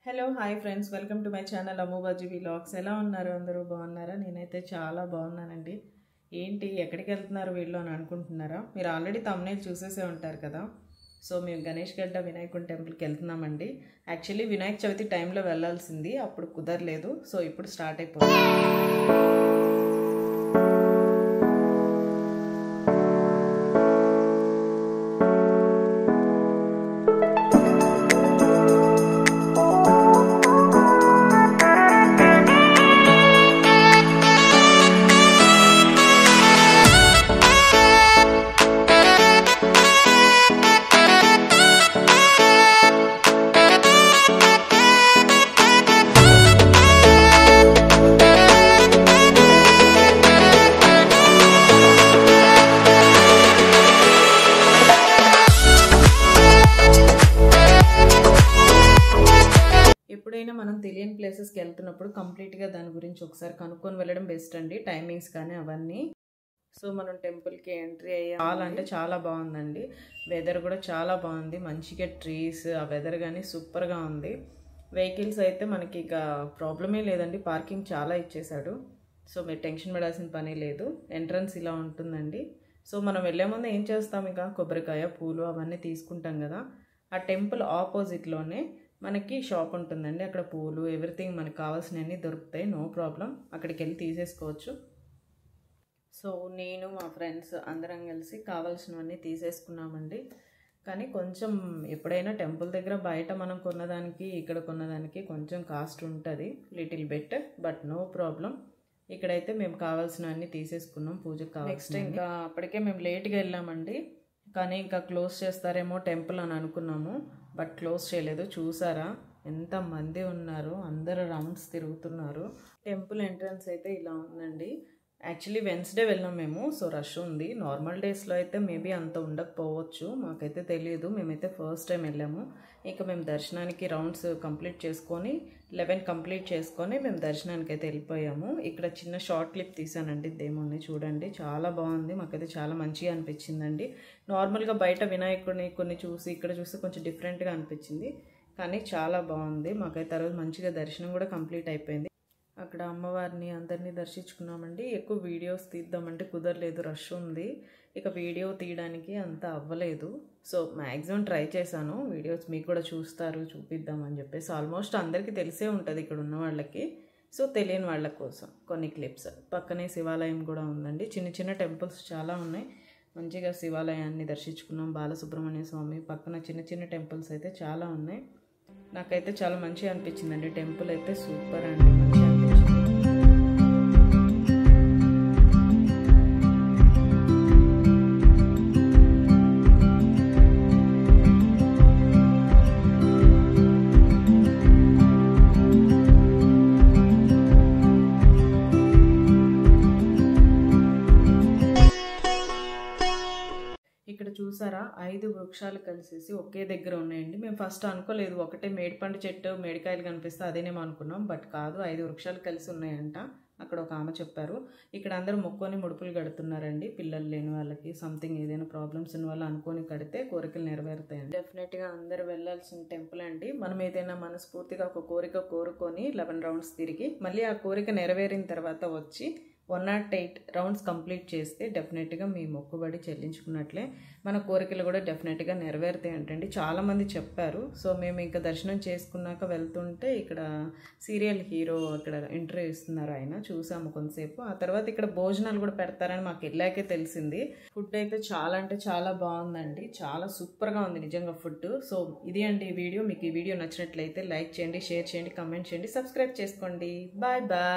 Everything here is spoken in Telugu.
Hello hi friends, welcome to my channel Ammubaji vlogs. ఎలా ఉన్నారు? అందరూ బాగున్నారా? నేనైతే చాలా బాగున్నానండి. ఏంటి ఎక్కడికి వెళ్తున్నారు వీళ్ళు అని అనుకుంటున్నారా? మీరు ఆల్రెడీ థంబ్నెయిల్ చూసేసే ఉంటారు కదా. సో మేము గణేష్ గడ్డ వినాయకుడి టెంపుల్కి వెళ్తున్నామండి. యాక్చువల్లీ వినాయక చవితి టైంలో వెళ్ళాల్సింది, అప్పుడు కుదరలేదు. సో ఇప్పుడు స్టార్ట్ అయిపోతుంది. ఎప్పుడైనా మనం తెలియని ప్లేసెస్కి వెళ్తున్నప్పుడు కంప్లీట్గా దాని గురించి ఒకసారి కనుక్కొని వెళ్ళడం బెస్ట్ అండి, టైమింగ్స్ కానీ అవన్నీ. సో మనం టెంపుల్కి ఎంట్రీ అయ్యాం. చాలా అంటే చాలా బాగుందండి. వెదర్ కూడా చాలా బాగుంది, మంచిగా ట్రీస్, ఆ వెదర్ కానీ సూపర్గా ఉంది. వెహికల్స్ అయితే మనకి ఇక ప్రాబ్లమే లేదండి, పార్కింగ్ చాలా ఇచ్చేసాడు. సో మీరు టెన్షన్ పడాల్సిన పని లేదు. ఎంట్రన్స్ ఇలా ఉంటుందండి. సో మనం వెళ్ళే ముందు ఏం చేస్తాం, ఇక కొబ్బరికాయ, పూలు అవన్నీ తీసుకుంటాం కదా. ఆ టెంపుల్ ఆపోజిట్లోనే మనకి షాప్ ఉంటుందండి. అక్కడ పూలు ఎవ్రీథింగ్ మనకు కావాల్సినవన్నీ దొరుకుతాయి, నో ప్రాబ్లం. అక్కడికి వెళ్ళి తీసేసుకోవచ్చు. సో నేను మా ఫ్రెండ్స్ అందరం కలిసి కావాల్సినవన్నీ తీసేసుకున్నామండి. కానీ కొంచెం ఎప్పుడైనా టెంపుల్ దగ్గర బయట మనం కొన్నదానికి ఇక్కడ కొన్నదానికి కొంచెం కాస్ట్ ఉంటుంది, little bit, but no problem. ఇక్కడైతే మేము కావాల్సినవన్నీ తీసేసుకున్నాం పూజకు కావాలి. నెక్స్ట్ ఇంకా అప్పటికే మేము లేట్గా వెళ్ళామండి, కానీ ఇంకా క్లోజ్ చేస్తారేమో టెంపుల్ అని అనుకున్నాము, బట్ క్లోజ్ చేయలేదు. చూసారా ఎంతమంది ఉన్నారు, అందరూ రౌండ్స్ తిరుగుతున్నారు. టెంపుల్ ఎంట్రన్స్ అయితే ఇలా ఉందండి. యాక్చువల్లీ వెన్స్డే వెళ్ళాం మేము, సో రష్ ఉంది. నార్మల్ డేస్లో అయితే మేబీ అంత ఉండకపోవచ్చు, మాకైతే తెలియదు. మేమైతే ఫస్ట్ టైం వెళ్ళాము. ఇంకా మేము దర్శనానికి రౌండ్స్ కంప్లీట్ చేసుకొని 11 కంప్లీట్ చేసుకొని మేము దర్శనానికి అయితే వెళ్ళిపోయాము. ఇక్కడ చిన్న షార్ట్ క్లిప్ తీసానండి దేవుణ్ణి, చూడండి చాలా బాగుంది. మాకైతే చాలా మంచిగా అనిపించిందండి. నార్మల్గా బయట వినాయకుడిని కొన్ని చూసి ఇక్కడ చూస్తే కొంచెం డిఫరెంట్గా అనిపించింది, కానీ చాలా బాగుంది. మాకైతే ఆ రోజు మంచిగా దర్శనం కూడా కంప్లీట్ అయిపోయింది. అక్కడ అమ్మవారిని అందరినీ దర్శించుకున్నామండి. ఎక్కువ వీడియోస్ తీద్దామంటే కుదరలేదు, రష్ ఉంది. ఇక వీడియో తీయడానికి అంత అవ్వలేదు. సో మ్యాక్సిమం ట్రై చేశాను, వీడియోస్ మీకు కూడా చూపిద్దామని చెప్పేసి. ఆల్మోస్ట్ అందరికీ తెలిసే ఉంటుంది ఇక్కడ ఉన్న వాళ్ళకి, సో తెలియని వాళ్ళ కోసం కొన్ని క్లిప్స్. పక్కనే శివాలయం కూడా ఉందండి. చిన్న చిన్న టెంపుల్స్ చాలా ఉన్నాయి. మంచిగా శివాలయాన్ని దర్శించుకున్నాం. బాలసుబ్రహ్మణ్య స్వామి పక్కన చిన్న చిన్న టెంపుల్స్ అయితే చాలా ఉన్నాయి. నాకైతే చాలా మంచిగా అనిపించిందండి. టెంపుల్ అయితే సూపర్ అండి, మంచిగా అనిపించింది. ఇక్కడ చూసారా 5 వృక్షాలు కలిసేసి ఒకే దగ్గర ఉన్నాయండి. మేము ఫస్ట్ అనుకోలేదు, ఒకటే మేడిపండు చెట్టు మేడికాయలు కనిపిస్తే అదేనేమో అనుకున్నాం, బట్ కాదు, 5 వృక్షాలు కలిసి ఉన్నాయంట. అక్కడ ఒక ఆమె చెప్పారు. ఇక్కడ అందరూ మొక్కొని ముడుపులు కడుతున్నారండి, పిల్లలు లేని వాళ్ళకి, సంథింగ్ ఏదైనా ప్రాబ్లమ్స్ ఉన్న వాళ్ళు అనుకొని కడితే కోరికలు నెరవేరుతాయండి. డెఫినెట్గా అందరూ వెళ్ళాల్సిన టెంపుల్ అండి. మనం ఏదైనా మనస్ఫూర్తిగా ఒక కోరిక కోరుకొని 11 రౌండ్స్ తిరిగి మళ్ళీ ఆ కోరిక నెరవేరిన తర్వాత వచ్చి 108 రౌండ్స్ కంప్లీట్ చేస్తే డెఫినెట్గా మీ మొక్కుబడి చెల్లించుకున్నట్లే, మన కోరికలు కూడా డెఫినెట్గా నెరవేరుతాయి అంటండి. చాలామంది చెప్పారు. సో మేము ఇంకా దర్శనం చేసుకున్నాక వెళ్తుంటే ఇక్కడ సీరియల్ హీరో ఇక్కడ ఇంటర్వ్యూ ఇస్తున్నారు, ఆయన చూసాము కొంతసేపు. ఆ తర్వాత ఇక్కడ భోజనాలు కూడా పెడతారని మాకు వెళ్ళాకే తెలిసింది. ఫుడ్ అయితే చాలా అంటే చాలా బాగుందండి, చాలా సూపర్గా ఉంది నిజంగా ఫుడ్. సో ఇది అండి ఈ వీడియో. మీకు ఈ వీడియో నచ్చినట్లయితే లైక్ చేయండి, షేర్ చేయండి, కమెంట్ చేయండి, సబ్స్క్రైబ్ చేసుకోండి. Bye bye.